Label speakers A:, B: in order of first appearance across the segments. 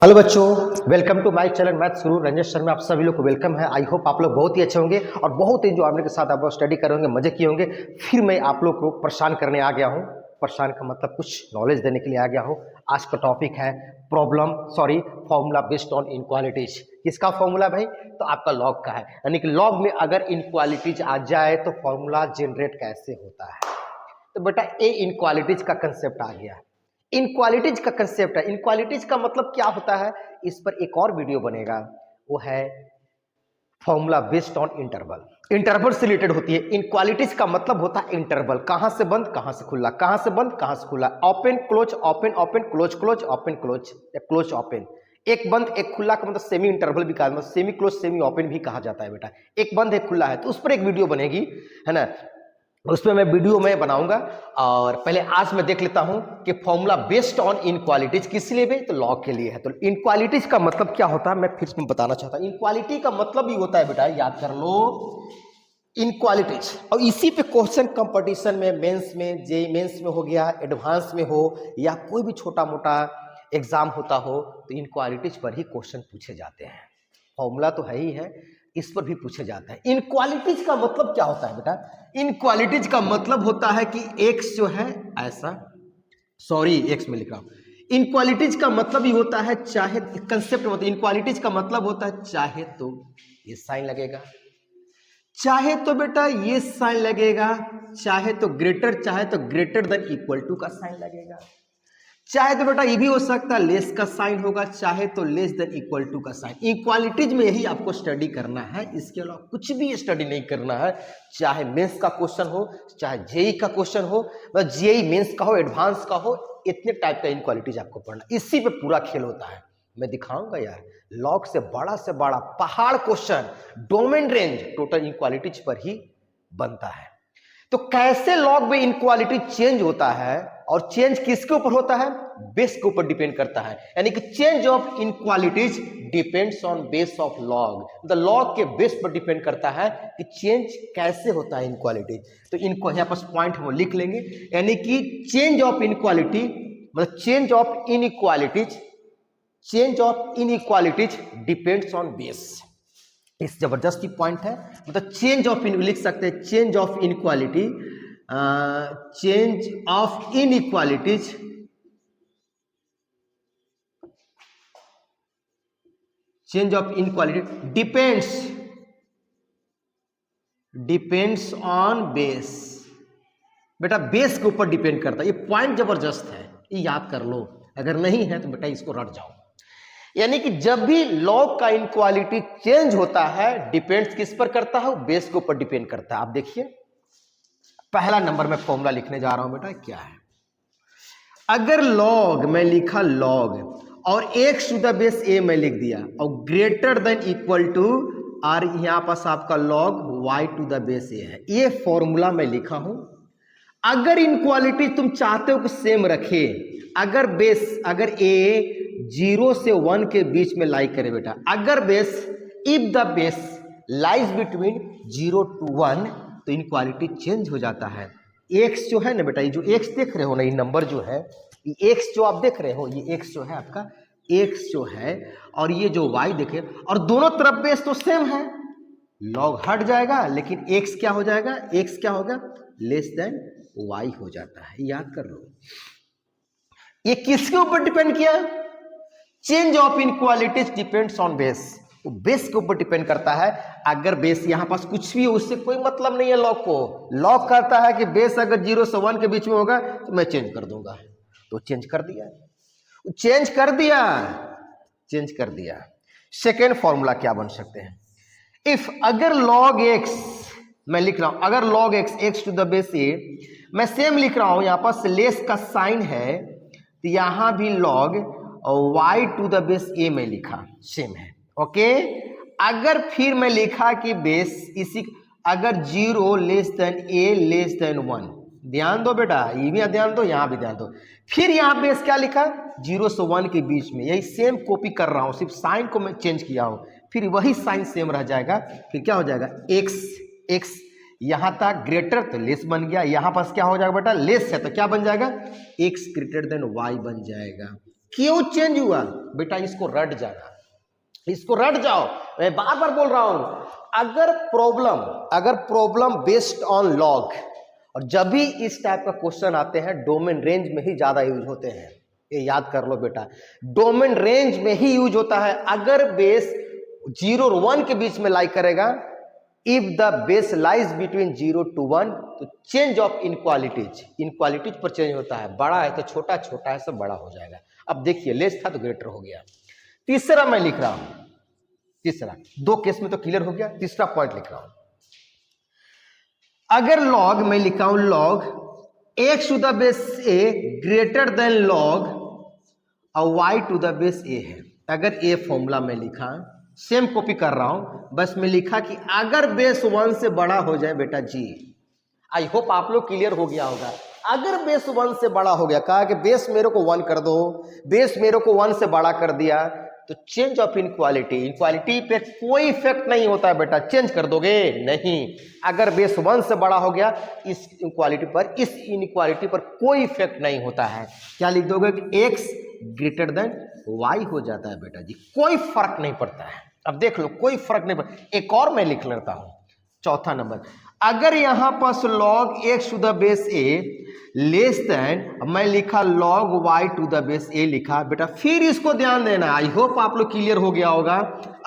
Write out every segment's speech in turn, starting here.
A: Hello बच्चों, welcome to my channel maths Guru Ranjan Sharma. आप सभी लोग को वेलकम है। आई होप आप लोग बहुत ही अच्छे होंगे और बहुत एंजॉयमेंट के साथ आप लोग स्टडी कर होंगे, मजे किए होंगे। फिर मैं आप लोग को परेशान करने आ गया हूँ। परेशान का मतलब कुछ नॉलेज देने के लिए आ गया हूँ। आज का टॉपिक है फॉर्मूला बेस्ड ऑन इनक्वालिटीज। किसका फॉर्मूला भाई? तो आपका लॉग का है। यानी कि लॉग में अगर इनक्वालिटीज आ जाए तो फॉर्मूला जनरेट कैसे होता है। तो बेटा ये इनक्वालिटीज का कंसेप्ट आ गया। इनक्वालिटीज का कंसेप्ट है। इनक्वालिटीज का मतलब क्या होता है, इस पर एक और वीडियो बनेगा। वो है formula based on interval. Interval से रिलेटेड होती है। इनक्वालिटीज का मतलब होता है इंटरवल, कहां से बंद कहां से खुला, कहां से बंद कहां से खुला, open close open open close close open close या क्लोज ओपन। एक बंद एक खुला का मतलब सेमी इंटरवल भी कहा, मतलब सेमी क्लोज सेमी ओपन भी कहा जाता है बेटा। एक बंद एक खुला है तो उस पर एक वीडियो बनेगी, है ना। उसमें मैं वीडियो में बनाऊंगा। और पहले आज मैं देख लेता हूं कि फॉर्मूला बेस्ड ऑन इनक्वालिटीज किस लिए भी, तो लॉग के लिए है। तो इनक्वालिटीज का मतलब क्या होता है मैं फिर से बताना चाहता हूं। इनक्वालिटी का मतलब ही होता है बेटा, याद कर लो, इनक्वालिटीज। और इसी पे क्वेश्चन कंपटीशन में, मेंस में, जे मेंस में हो गया, एडवांस में हो या कोई भी छोटा मोटा एग्जाम होता हो, तो इनक्वालिटीज पर ही क्वेश्चन पूछे जाते हैं। फॉर्मूला तो है ही है, इस पर भी पूछे जाते हैं। इनक्वालिटीज का मतलब क्या होता है बेटा? इनक्वालिटीज का मतलब होता है कि एक्स जो है ऐसा, सॉरी एक्स में लिख रहा हूं। इनक्वालिटीज का मतलब ही होता है, चाहे कंसेप्ट मतलब इनक्वालिटीज का मतलब होता है चाहे तो ये साइन लगेगा, चाहे तो बेटा ये साइन लगेगा, चाहे तो ग्रेटर देन इक्वल टू का साइन लगेगा, चाहे तो बेटा ये भी हो सकता है लेस का साइन होगा, चाहे तो लेस देन इक्वल टू का साइन। इक्वालिटीज में यही आपको स्टडी करना है, इसके अलावा कुछ भी स्टडी नहीं करना है। चाहे मेंस का क्वेश्चन हो, चाहे जेई का क्वेश्चन हो, मतलब जेई मेंस का हो, एडवांस का हो, इतने टाइप का इनक्वालिटीज आपको पढ़ना, इसी पे पूरा खेल होता है। मैं दिखाऊंगा यार, लॉग से बड़ा पहाड़ question, domain range total inequalities पर ही बनता है। तो कैसे लॉग में इनक्वालिटी चेंज होता है, और चेंज किसके ऊपर होता है? बेस के ऊपर डिपेंड करता है। यानी कि change of inequalities depends on base of log. The log के बेस पर डिपेंड करता है कि चेंज कैसे होता है इनक्वालिटी। तो इनको यहां पर पॉइंट हम लिख लेंगे। यानी कि चेंज ऑफ इनक्वालिटी मतलब change of inequalities depends on base. इस जबरदस्ती पॉइंट है, मतलब चेंज ऑफ इन लिख सकते हैं, change of inequality, change of inequalities depends on base. बेटा बेस के ऊपर डिपेंड करता है, ये पॉइंट जबरदस्त है, ये याद कर लो। अगर नहीं है तो बेटा इसको रट जाओ। यानी कि जब भी लॉग का इनक्वालिटी चेंज होता है, डिपेंड्स किस पर करता है? बेस के ऊपर डिपेंड करता है। आप देखिए पहला नंबर में फॉर्मूला लिखने जा रहा हूं बेटा, क्या है? अगर लॉग मैं लिखा लॉग और x to the base A मैं लिख दिया और ग्रेटर देन इक्वल टू और यहां पास आपका log Y to the base A है, ये फॉर्मूला मैं लिखा हूं। अगर इनक्वालिटी तुम चाहते हो कि सेम रखे, अगर ए 0 से 1 के बीच में लाई करे बेटा, if the base lies between 0 to 1, तो इनक्वालिटी चेंज हो जाता है। एक्स जो है ना बेटा, ये जो एक्स देख रहे हो ना, ये नंबर जो है, ये एक्स जो आप देख रहे हो, ये एक्स जो है आपका, एक्स जो है, और ये जो वाई देखे, और दोनों तरफ बेस तो सेम है, लॉग हट जाएगा, लेकिन एक्स क्या हो जाएगा? एक्स क्या होगा? लेस देन वाई हो जाता है। याद कर लो, ये किसके ऊपर डिपेंड किया? Change of inequalities depends on base. वो बेस के ऊपर डिपेंड करता है। अगर बेस यहां पास कुछ भी हो, उससे कोई मतलब नहीं है लॉग को। लॉग करता है कि बेस अगर 0 से 1 के बीच में होगा तो मैं चेंज कर दूंगा, तो चेंज कर दिया। सेकेंड फॉर्मूला क्या बन सकते हैं? इफ अगर लॉग एक्स मैं लिख रहा हूं, अगर log X to the base A, मैं सेम लिख रहा हूं, यहां पर लेस का साइन है, तो यहां भी लॉग और y टू द बेस ए में लिखा, सेम है। ओके, अगर फिर मैं लिखा कि बेस इसी, अगर 0 लेस देन ए लेस देन 1, ध्यान दो बेटा, ये भी ध्यान दो, यहां भी ध्यान दो। फिर यहां बेस क्या लिखा? 0 से 1 के बीच में, यही सेम कॉपी कर रहा हूं, सिर्फ साइन को मैं चेंज किया हूं, फिर वही साइन सेम रह जाएगा। फिर क्या हो जाएगा? एक्स यहां तक ग्रेटर तो लेस बन गया, यहां पास क्या हो जाएगा बेटा? लेस है तो क्या बन जाएगा? एक्स ग्रेटर देन वाई बन जाएगा। क्यों चेंज हुआ? बेटा इसको रट जाना, इसको रट जाओ। मैं बार बार बोल रहा हूं, अगर प्रॉब्लम बेस्ड ऑन लॉग, और जब भी इस टाइप का क्वेश्चन आते हैं डोमेन रेंज में ही ज्यादा यूज होते हैं, ये याद कर लो बेटा, डोमेन रेंज में ही यूज होता है। अगर बेस 0 और 1 के बीच में लाई करेगा, if the base lies between 0 to 1, तो चेंज ऑफ इनक्वालिटीज पर चेंज होता है। बड़ा है तो छोटा, छोटा है तो बड़ा हो जाएगा। अब देखिए, लेस था तो ग्रेटर हो गया। तीसरा मैं लिख रहा हूं, तीसरा, 2 केस में तो क्लियर हो गया, तीसरा पॉइंट लिख रहा हूं। अगर लॉग, मैं लिखा हूं log x to the base a greater than log और y to the base a है। अगर a फॉर्मूला में लिखा, सेम कॉपी कर रहा हूं, बस मैं लिखा कि अगर बेस 1 से बड़ा हो जाए बेटा जी, आई होप आप लोग क्लियर हो गया होगा। अगर बेस 1 से बड़ा हो गया, कहा कि बेस मेरे को 1 कर दो, बेस मेरे को 1 से बड़ा कर दिया, तो चेंज ऑफ इनक्वालिटी पे कोई इफेक्ट नहीं होता है बेटा। चेंज कर दोगे नहीं। अगर बेस 1 से बड़ा हो गया, इस इनक्वालिटी पर, इस इनक्वालिटी पर कोई इफेक्ट नहीं होता है। क्या लिख दोगे कि x ग्रेटर देन y हो जाता है बेटा जी, कोई फर्क नहीं पड़ता है। अब देख लो, कोई फर्क नहीं पड़ता। एक और मैं लिख लेता हूं, चौथा नंबर। अगर यहां पर log x to the base a less than, मैं लिखा log y to the base a लिखा बेटा, फिर इसको ध्यान देना। आई होप आप लोग क्लियर हो गया होगा।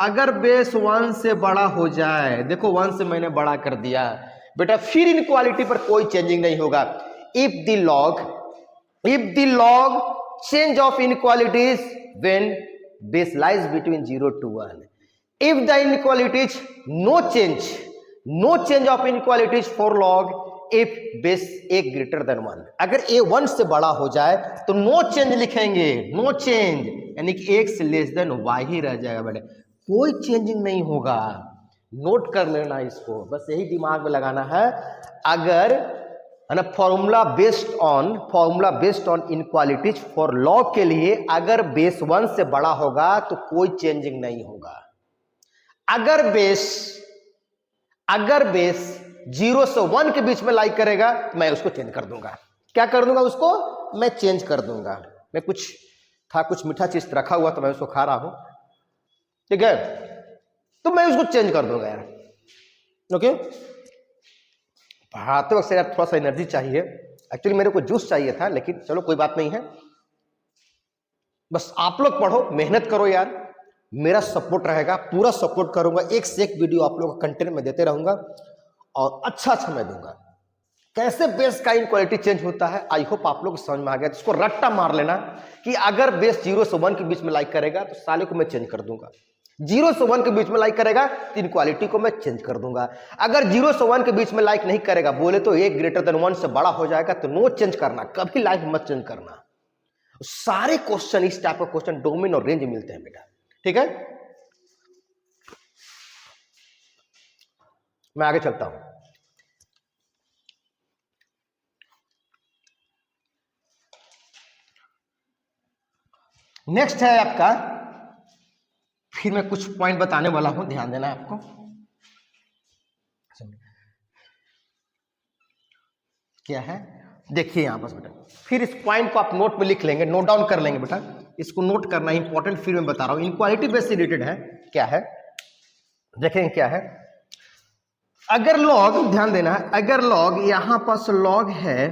A: अगर बेस 1 से बड़ा हो जाए, देखो 1 से मैंने बड़ा कर दिया बेटा, फिर इनक्वालिटी पर कोई चेंजिंग नहीं होगा। If the log change of inequalities when base lies between 0 to 1, if the inequalities no change of inequalities for log if base a greater than 1। अगर a 1 से बड़ा हो जाए तो नो चेंज लिखेंगे, नो चेंज, यानी कि x लेस देन y ही रह जाएगा बेटा, कोई चेंजिंग नहीं होगा। नोट कर लेना इसको, बस यही दिमाग में लगाना है। अगर है ना, formula based on inequalities for log के लिए, अगर बेस 1 से बड़ा होगा तो कोई चेंजिंग नहीं होगा। अगर बेस 0 से 1 के बीच में लाई करेगा, मैं उसको चेंज कर दूंगा। क्या कर दूंगा? उसको मैं चेंज कर दूंगा। मैं कुछ मीठा चीज रखा हुआ तो मैं उसको खा रहा हूं, ठीक है, तो मैं उसको चेंज कर दूंगा यार। ओके, पढ़ाते वक्त यार थोड़ा सा एनर्जी चाहिए। एक्चुअली मेरे को जूस चाहिए था, लेकिन चलो कोई बात नहीं है। बस आप लोग पढ़ो, मेहनत करो यार, मेरा सपोर्ट रहेगा, पूरा सपोर्ट करूंगा। एक से एक वीडियो आप लोग का कंटेंट में देते रहूंगा और अच्छा समय दूंगा। कैसे बेस का इनक्वालिटी चेंज होता है, आई होप आप लोग समझ में आ गया। इसको रट्टा मार लेना कि अगर बेस 0 से 1 के बीच में लाइक करेगा तो साले को मैं चेंज कर दूंगा। 0 से 1 के बीच में लाइक करेगा तो इनक्वालिटी को मैं चेंज कर दूंगा। अगर 0 से 1 के बीच में लाइक नहीं करेगा, बोले तो a ग्रेटर देन 1 से बड़ा हो जाएगा, तो नो चेंज करना, कभी लाइक मत चेंज करना। सारे क्वेश्चन, इस टाइप का क्वेश्चन डोमेन और रेंज मिलते हैं बेटा, ठीक है। मैं आगे चलता हूं। नेक्स्ट है आपका, फिर मैं कुछ पॉइंट बताने वाला हूं, ध्यान देना है आपको। क्या है, देखिए यहां पर बेटा, फिर इस पॉइंट को आप नोट में लिख लेंगे, नोट डाउन कर लेंगे बेटा, इसको नोट करना इंपॉर्टेंट। फिर मैं बता रहा हूं, इनक्वालिटी बेस से रिलेटेड है। क्या है, देखेंगे क्या है। अगर लॉग, ध्यान देना है, अगर लॉग, यहां पास लॉग है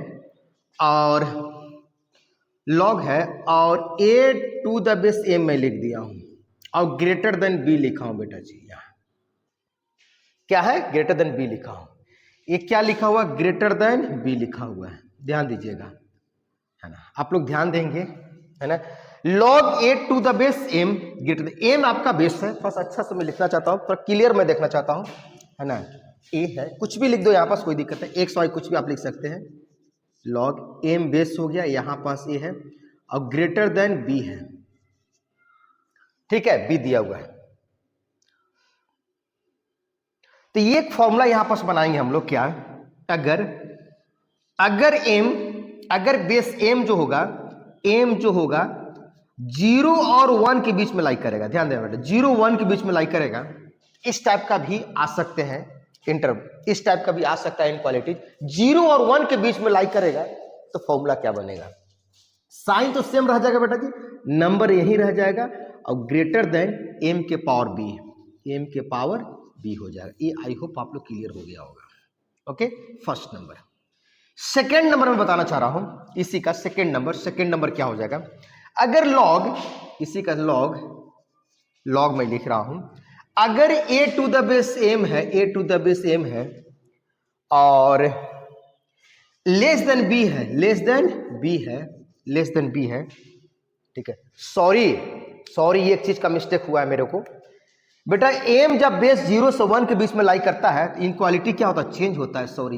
A: और a to the base a मैं लिख दिया हूं और ग्रेटर देन b लिखा हूं बेटा जी। यहां क्या है, ग्रेटर देन b लिखा हूं। ये क्या लिखा हुआ, ग्रेटर देन b लिखा हुआ है, ध्यान दीजिएगा, है ना, आप लोग ध्यान देंगे, है ना। log a to the base m greater than, m आपका बेस है, बस अच्छा से मैं लिखना चाहता हूं, थोड़ा क्लियर मैं देखना चाहता हूं, है ना। a है, कुछ भी लिख दो यहां पास, कोई दिक्कत है, x y कुछ भी आप लिख सकते हैं। log m बेस हो गया, यहां पास a है और ग्रेटर देन b है, ठीक है, b दिया हुआ है। तो ये एक फॉर्मूला यहां पास बनाएंगे हम लोग। क्या, अगर बेस m जो होगा 0 और 1 के बीच में लाइक करेगा, ध्यान देना बेटा, 0 1 के बीच में लाइक करेगा, इस टाइप का भी आ सकते हैं इस टाइप का भी आ सकता है इनक्वालिटी। 0 और 1 के बीच में लाइक करेगा तो फॉर्मूला क्या बनेगा, साइन तो सेम रह जाएगा बेटा जी, नंबर यही रह जाएगा और ग्रेटर देन m के पावर b, m के पावर b हो जाएगा। ये आई होप आप लोग क्लियर हो गया होगा। Okay, first number. Second number में बताना चाह रहा हूं इसी का सेकेंड नंबर क्या हो जाएगा, अगर लॉग, इसी का लॉग में लिख रहा हूं, अगर a to the base m है, a to the base m है और लेस देन b है, लेस देन b है, ठीक है। सॉरी ये एक चीज का मिस्टेक हुआ है मेरे को बेटा, m जब बेस 0 से 1 के बीच में लाई करता है तो इनक्वालिटी क्या होता है, चेंज होता है। सॉरी,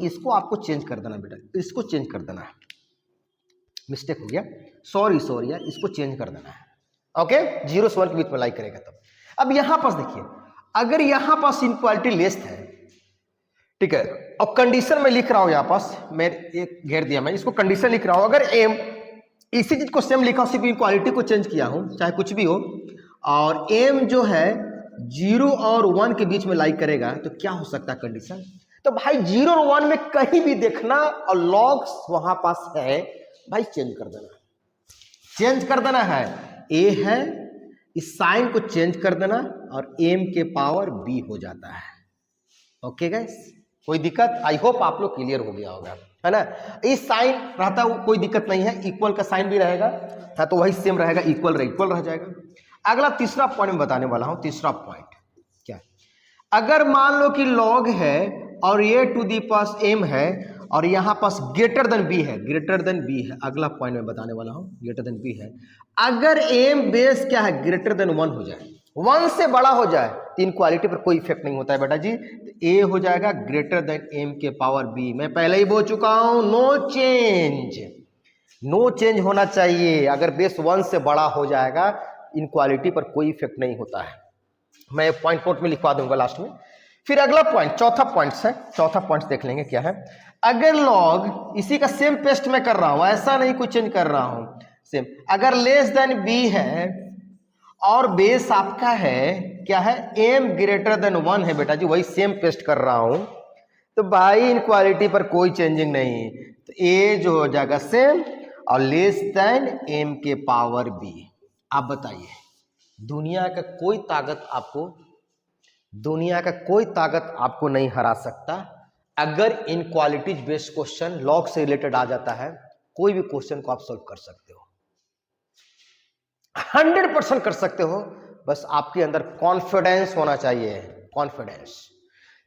A: इसको आपको चेंज कर देना बेटा, इसको चेंज कर देना है, मिस्टेक हो गया, सॉरी यार, इसको चेंज कर देना है। ओके, 0 से 1 के बीच में लाई करेगा तब। अब यहां पास देखिए, अगर यहां पास इनक्वालिटी लेस है, ठीक है, और कंडीशन में लिख रहा हूं, यहां पास मैं एक घेर दिया, मैं इसको कंडीशन लिख रहा हूं, अगर m इसी चीज को सेम लिखा, सिर्फ इनक्वालिटी को चेंज किया हूं, चाहे कुछ भी हो, और m जो है 0 और 1 के बीच में लाई करेगा तो क्या हो सकता है कंडीशन। तो भाई 0 और 1 में कहीं भी देखना और लॉग्स वहां पास है, भाई चेंज कर देना है, a है, इस साइन को चेंज कर देना और m के पावर b हो जाता है। ओके गाइस, कोई दिक्कत? आई होप आप लोग क्लियर हो गया होगा, है ना। इस साइन रहता है कोई दिक्कत नहीं है, इक्वल का साइन भी रहेगा तो वही सेम रहेगा, इक्वल रह जाएगा। अगला तीसरा पॉइंट में बताने वाला हूं, तीसरा पॉइंट क्या, अगर मान लो कि लॉग है और ये टू दी पास m है और यहां पास ग्रेटर देन b है, अगला पॉइंट में बताने वाला हूं, ग्रेटर देन b है, अगर m बेस क्या है, ग्रेटर देन 1 हो जाए, 1 से बड़ा हो जाए तो इनक्वालिटी पर कोई इफेक्ट नहीं होता है बेटा जी, तो a हो जाएगा ग्रेटर देन m के पावर b। मैं पहले ही बोल चुका हूं, नो चेंज होना चाहिए, अगर बेस 1 से बड़ा हो जाएगा इनक्वालिटी पर कोई इफेक्ट नहीं होता है। मैं पॉइंट नोट में लिखवा दूंगा लास्ट में। फिर अगला पॉइंट, चौथा पॉइंट देख लेंगे क्या है, अगर लॉग, इसी का सेम पेस्ट में कर रहा हूं, ऐसा नहीं कुछ चेंज कर रहा हूं, सेम, अगर लेस देन b है और बेस आपका है क्या है, m ग्रेटर देन 1 है बेटा जी, वही सेम पेस्ट कर रहा हूं, तो भाई इनक्वालिटी पर कोई चेंजिंग नहीं, तो a जो हो जाएगा सेम और लेस देन m के पावर b। आप बताइए, दुनिया का कोई ताकत आपको नहीं हरा सकता अगर इनक्वालिटीज बेस्ड क्वेश्चन लॉग से रिलेटेड आ जाता है, कोई भी क्वेश्चन को आप सॉल्व कर सकते हो, 100% कर सकते हो, बस आपके अंदर कॉन्फिडेंस होना चाहिए, कॉन्फिडेंस,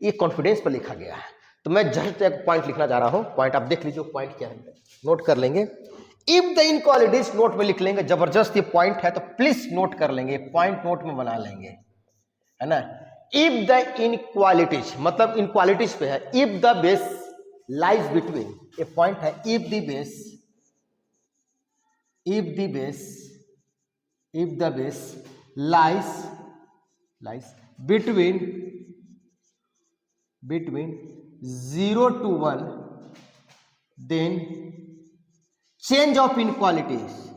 A: ये कॉन्फिडेंस पर लिखा गया है। तो मैं जस्ट एक पॉइंट लिखना जा रहा हूं, पॉइंट आप देख लीजिए पॉइंट क्या है, नोट कर लेंगे, इफ द इनक्वालिटीज नोट में लिख लेंगे, जबरदस्त ये पॉइंट है तो प्लीज नोट कर लेंगे, पॉइंट नोट में बना लेंगे, है ना। इफ द इनक्वालिटीज, मतलब इनक्वालिटीज पे है, if the base lies between, ये पॉइंट है, if the base lies between 0 to 1, then change of inequalities,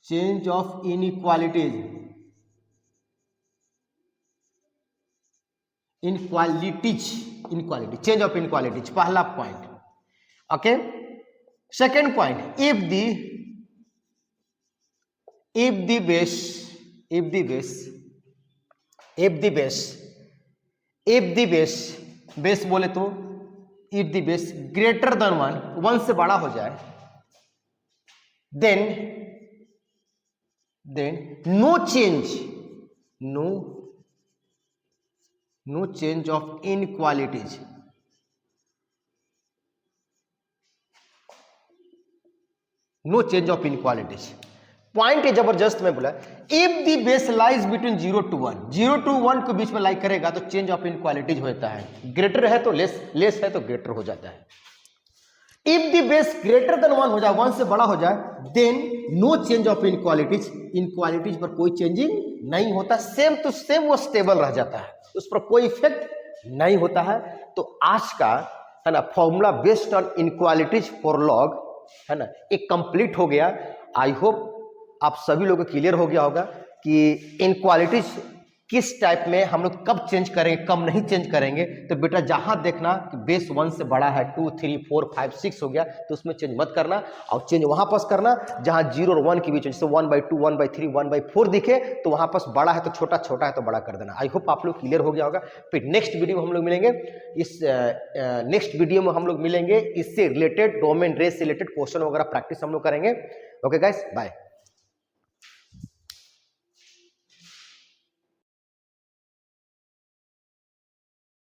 A: change of inequalities change of inequalities, पहला point. Okay, second point, if the base बोले तो if the base greater than 1 से बड़ा हो जाए, then no change of inequalities, point है जबरदस्त में बोला, if the base lies between 0 to 1 के बीच में लाई करेगा तो चेंज ऑफ इनक्वालिटीज होता है, ग्रेटर है तो लेस है तो ग्रेटर हो जाता है। If the base greater than 1 हो जाए, 1 से बड़ा हो जाए, then no change of inequalities पर कोई चेंजिंग नहीं होता, सेम टू सेम वो स्टेबल रह जाता है, उस पर कोई इफेक्ट नहीं होता है। तो आज का है ना formula based on inequalities for log, है ना, एक कंप्लीट हो गया। आई होप आप सभी लोगों को क्लियर हो गया होगा कि इनक्वालिटीज किस टाइप में हम लोग कब चेंज करेंगे, कब नहीं चेंज करेंगे। तो बेटा जहां देखना कि बेस 1 से बड़ा है, 2, 3, 4, 5, 6 हो गया, तो उसमें चेंज मत करना, और चेंज वहां पास करना जहां 0 और 1 के बीच, जैसे 1/2, 1/3, 1/4 दिखे तो वहां पास बड़ा है तो छोटा, छोटा है तो बड़ा कर देना। आई होप आप लोग क्लियर हो गया होगा। फिर नेक्स्ट वीडियो में हम लोग मिलेंगे, इस नेक्स्ट वीडियो में हम लोग मिलेंगे, इससे रिलेटेड डोमेन रेस से रिलेटेड क्वेश्चन वगैरह प्रैक्टिस हम लोग करेंगे। Okay guys, bye.